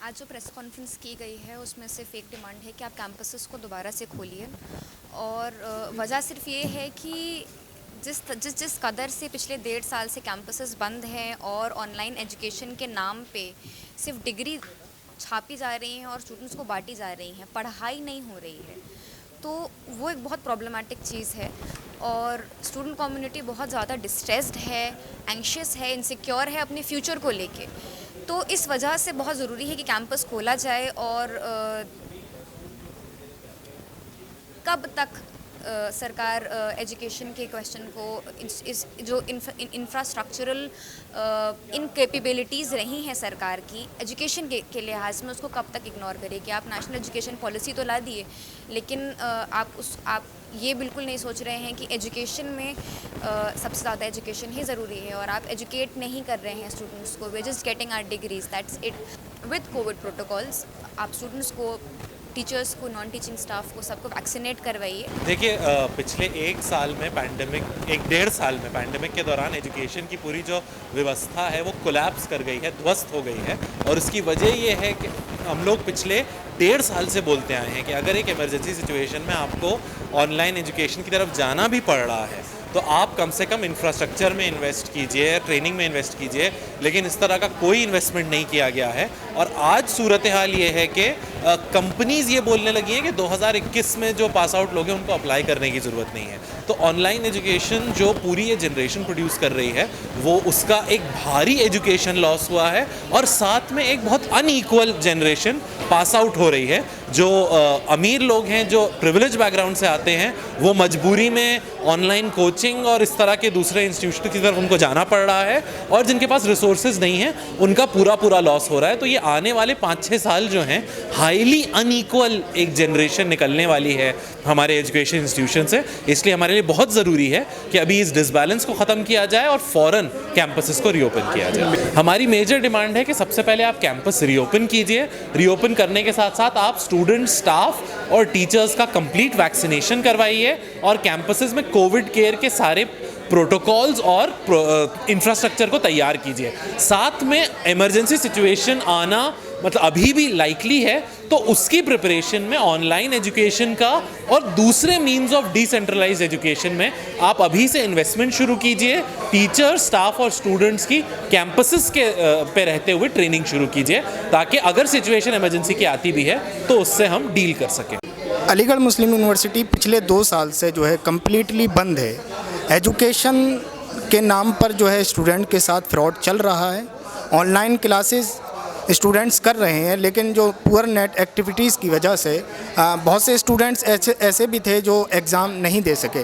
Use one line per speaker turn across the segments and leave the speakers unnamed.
आज जो press conference की गई है उसमें सिर्फ एक डिमांड है कि आप कैंपसेस को दोबारा से खोलिए और वजह सिर्फ ये है कि जिस जिस जिस कदर से पिछले 1.5 साल से कैंपसेस बंद हैं और ऑनलाइन एजुकेशन के नाम पे सिर्फ डिग्री छापी जा रही हैं और स्टूडेंट्स को बांटी जा रही हैं, पढ़ाई नहीं हो रही है, तो वो एक बहुत प्रॉब्लमेटिक चीज़ है और स्टूडेंट कम्युनिटी बहुत ज़्यादा डिस्ट्रेस्ड है, एंशियस है, इनसिक्योर है अपने फ्यूचर को लेके। तो इस वजह से बहुत ज़रूरी है कि कैंपस खोला जाए और कब तक सरकार एजुकेशन के क्वेश्चन को इस जो इंफ्रास्ट्रक्चरल इनकेपेबिलिटीज़ रही हैं सरकार की एजुकेशन के लिहाज में, उसको कब तक इग्नोर करेगी। आप नेशनल एजुकेशन पॉलिसी तो ला दिए, लेकिन आप ये बिल्कुल नहीं सोच रहे हैं कि एजुकेशन में सबसे ज़्यादा एजुकेशन ही ज़रूरी है और आप एजुकेट नहीं कर रहे हैं स्टूडेंट्स को। वे just getting our degrees, that's it. With covid protocols आप स्टूडेंट्स को, टीचर्स को, नॉन टीचिंग स्टाफ को, सबको वैक्सीनेट करवाइए।
देखिए, पिछले 1 साल में पैंडेमिक, 1.5 साल में पैंडेमिक के दौरान एजुकेशन की पूरी जो व्यवस्था है वो कोलैप्स कर गई है, ध्वस्त हो गई है। और इसकी वजह ये है कि हम लोग पिछले 1.5 साल से बोलते आए हैं कि अगर एक इमरजेंसी सिचुएशन में आपको ऑनलाइन एजुकेशन की तरफ जाना भी पड़ रहा है तो आप कम से कम इंफ्रास्ट्रक्चर में इन्वेस्ट कीजिए, ट्रेनिंग में इन्वेस्ट कीजिए, लेकिन इस तरह का कोई इन्वेस्टमेंट नहीं किया गया है। और आज सूरत हाल ये है कि कंपनीज़ ये बोलने लगी हैं कि 2021 में जो पास आउट लोग हैं उनको अप्लाई करने की ज़रूरत नहीं है। तो ऑनलाइन एजुकेशन जो पूरी ये जनरेशन प्रोड्यूस कर रही है वो उसका एक भारी एजुकेशन लॉस हुआ है और साथ में एक बहुत अनईक्वल जनरेशन पास आउट हो रही है। जो अमीर लोग हैं, जो प्रिविलेज बैकग्राउंड से आते हैं, वो मजबूरी में ऑनलाइन कोचिंग और इस तरह के दूसरे इंस्टीट्यूट की तरफ उनको जाना पड़ रहा है, और जिनके पास रिसोर्सेज नहीं हैं उनका पूरा लॉस हो रहा है। तो ये आने वाले 5-6 साल जो हैं हाईली अनईक्वल एक जनरेशन निकलने वाली है हमारे एजुकेशन इंस्टीट्यूशन से। इसलिए हमारे लिए बहुत ज़रूरी है कि अभी इस डिसबैलेंस को ख़त्म किया जाए और फ़ौरन कैंपसेस को रीओपन किया जाए। हमारी मेजर डिमांड है कि सबसे पहले आप कैंपस रीओपन कीजिए। रीओपन करने के साथ साथ आप स्टूडेंट, स्टाफ और टीचर्स का कंप्लीट वैक्सीनेशन करवाइए और कैंपसेस में कोविड केयर के सारे प्रोटोकॉल्स और इंफ्रास्ट्रक्चर को तैयार कीजिए। साथ में इमरजेंसी सिचुएशन आना मतलब अभी भी लाइकली है, तो उसकी प्रिपरेशन में ऑनलाइन एजुकेशन का और दूसरे मींस ऑफ डिसेंट्रलाइज्ड एजुकेशन में आप अभी से इन्वेस्टमेंट शुरू कीजिए। टीचर, स्टाफ और स्टूडेंट्स की कैंपसेस के पे रहते हुए ट्रेनिंग शुरू कीजिए ताकि अगर सिचुएशन इमरजेंसी की आती भी है तो उससे हम डील कर सकें।
अलीगढ़ मुस्लिम यूनिवर्सिटी पिछले 2 साल से जो है कम्प्लीटली बंद है। एजुकेशन के नाम पर जो है स्टूडेंट के साथ फ्रॉड चल रहा है। ऑनलाइन क्लासेस स्टूडेंट्स कर रहे हैं, लेकिन जो पुअर नेट एक्टिविटीज़ की वजह से बहुत से स्टूडेंट्स ऐसे भी थे जो एग्ज़ाम नहीं दे सके।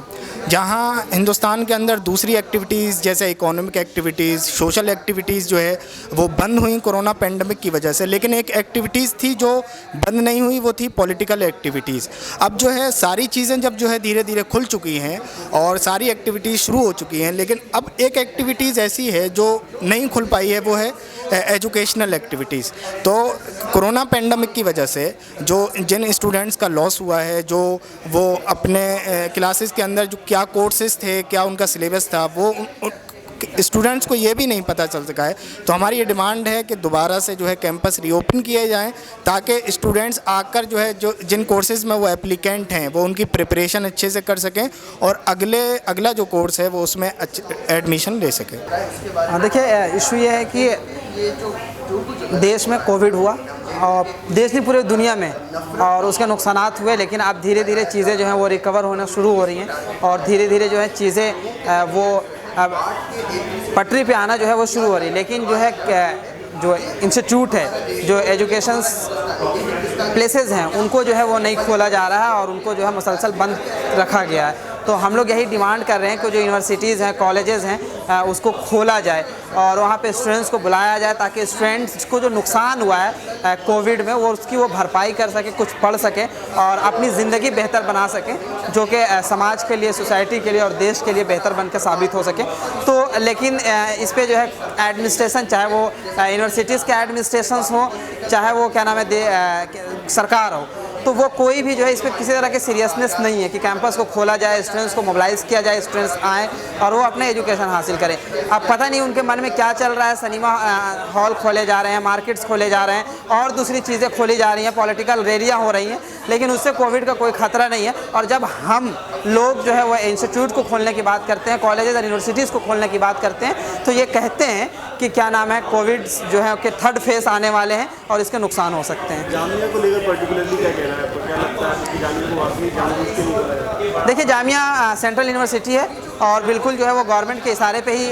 जहां हिंदुस्तान के अंदर दूसरी एक्टिविटीज़ जैसे इकोनॉमिक एक्टिविटीज़, सोशल एक्टिविटीज़ जो है वो बंद हुई कोरोना पेंडेमिक की वजह से, लेकिन एक एक्टिविटीज़ थी जो बंद नहीं हुई, वो थी पॉलिटिकल एक्टिविटीज़। अब जो है सारी चीज़ें जब जो है धीरे धीरे खुल चुकी हैं और सारी एक्टिविटीज़ शुरू हो चुकी हैं, लेकिन अब एक एक्टिविटीज़ ऐसी है जो नहीं खुल पाई है, वो है एजुकेशनल एक्टिविटीज़। तो कोरोना पेंडेमिक की वजह से जो जिन स्टूडेंट्स का लॉस हुआ है, जो वो अपने क्लासेस के अंदर जो क्या कोर्सेज थे, क्या उनका सिलेबस था, वो स्टूडेंट्स को ये भी नहीं पता चल सका है। तो हमारी ये डिमांड है कि दोबारा से जो है कैंपस रीओपन किए जाएं ताकि स्टूडेंट्स आकर जो है जो जिन कोर्सेज़ में वो एप्लीकेंट हैं वो उनकी प्रिपरेशन अच्छे से कर सकें और अगला जो कोर्स है वो उसमें एडमिशन ले सकें।
देखिए, इशू ये है कि देश में कोविड हुआ और देश नहीं पूरे दुनिया में, और उसके नुकसानात हुए, लेकिन अब धीरे धीरे चीज़ें जो हैं वो रिकवर होना शुरू हो रही हैं और धीरे धीरे जो है चीज़ें वो अब पटरी पे आना जो है वो शुरू हो रही है। लेकिन जो है जो इंस्टीट्यूट है, जो एजुकेशन प्लेसेस हैं, उनको जो है वो नहीं खोला जा रहा है और उनको जो है मुसलसल बंद रखा गया है। तो हम लोग यही डिमांड कर रहे हैं कि जो यूनिवर्सिटीज़ हैं, कॉलेजेस हैं, उसको खोला जाए और वहाँ पे स्टूडेंट्स को बुलाया जाए ताकि स्टूडेंट्स को जो नुकसान हुआ है कोविड में वो उसकी वो भरपाई कर सके, कुछ पढ़ सके और अपनी ज़िंदगी बेहतर बना सकें, जो कि समाज के लिए, सोसाइटी के लिए और देश के लिए बेहतर बन के साबित हो सके। तो लेकिन इस पर जो है एडमिनिस्ट्रेशन, चाहे वो यूनिवर्सिटीज़ के एडमिनिस्ट्रेशन हो, चाहे वो क्या नाम है सरकार हो, तो वो कोई भी जो है इस पर किसी तरह की सीरियसनेस नहीं है कि कैंपस को खोला जाए, स्टूडेंट्स को मोबिलाइज़ किया जाए, स्टूडेंट्स आएँ और वो अपने एजुकेशन हासिल करें। अब पता नहीं उनके मन में क्या चल रहा है, सिनेमा हॉल खोले जा रहे हैं, मार्केट्स खोले जा रहे हैं और दूसरी चीज़ें खोली जा रही हैं, पॉलिटिकल रैलियाँ हो रही हैं, लेकिन उससे कोविड का कोई ख़तरा नहीं है। और जब हम लोग जो है वो इंस्टीट्यूट को खोलने की बात करते हैं, कॉलेजेस और यूनिवर्सिटीज़ को खोलने की बात करते हैं, तो ये कहते हैं कि क्या नाम है, कोविड जो है कि थर्ड फेज आने वाले हैं और इसके नुकसान हो सकते हैं।
जामिया को लेकर पर्टिकुलरली क्या कहना है आपको? क्या लगता है कि जामिया को वाकई जानबूझ के नहीं कराया?
देखिए, जामिया सेंट्रल यूनिवर्सिटी है और बिल्कुल जो है वो गवर्नमेंट के इशारे पे ही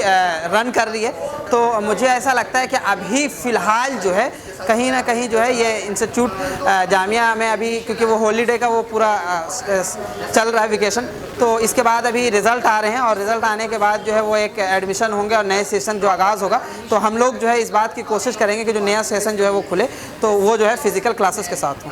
रन कर रही है, तो मुझे ऐसा लगता है कि अभी फ़िलहाल जो है कहीं ना कहीं जो है ये इंस्टीट्यूट जामिया में अभी, क्योंकि वो हॉलीडे का वो पूरा चल रहा है वेकेशन, तो इसके बाद अभी रिज़ल्ट आ रहे हैं और रिज़ल्ट आने के बाद जो है वो एक एडमिशन होंगे और नए सेशन जो आगाज़ होगा, तो हम लोग जो है इस बात की कोशिश करेंगे कि जो नया सेशन जो है वो खुले तो वो जो है फिज़िकल क्लासेस के साथ हो।